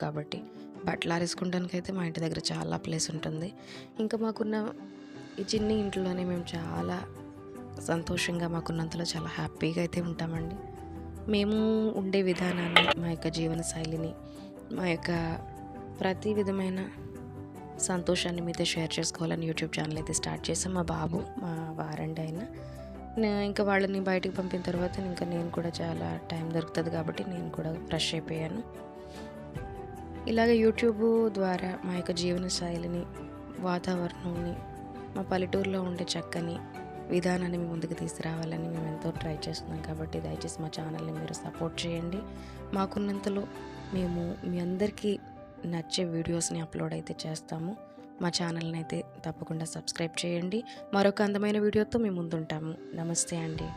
కాబట్టి బట్టలారేసుకోవడానికైతే మా ఇంటి దగ్గర చాలా ప్లేస్ ఉంటుంది. ఇంకా మాకున్న ఈ చిన్ని ఇంట్లోనే మేము చాలా సంతోషంగా, మాకున్నంతలో చాలా హ్యాపీగా అయితే ఉంటామండి. మేము ఉండే విధానాన్ని, మా యొక్క జీవన శైలిని, మా యొక్క ప్రతి విధమైన సంతోషాన్ని మీతో షేర్ చేసుకోవాలని యూట్యూబ్ ఛానల్ అయితే స్టార్ట్ చేసాం. మా బాబు, మా వారండి ఆయన. ఇంకా వాళ్ళని బయటికి పంపిన తర్వాత ఇంకా నేను కూడా చాలా టైం దొరుకుతుంది కాబట్టి నేను కూడా ఫ్రెష్ అయిపోయాను. ఇలాగ యూట్యూబ్ ద్వారా మా యొక్క జీవన శైలిని, వాతావరణాన్ని, మా పల్లెటూరులో ఉండే చక్కని విధానాన్ని మీ ముందుకు తీసుకురావాలని మేము ఎంతో ట్రై చేస్తున్నాం. కాబట్టి దయచేసి మా ఛానల్ని మీరు సపోర్ట్ చేయండి. మాకున్నంతలో మేము మీ అందరికీ నచ్చే వీడియోస్ని అప్లోడ్ అయితే చేస్తాము. మా ఛానల్ని అయితే తప్పకుండా సబ్స్క్రైబ్ చేయండి. మరొక అందమైన వీడియోతో మీ ముందుంటాము. నమస్తే అండి.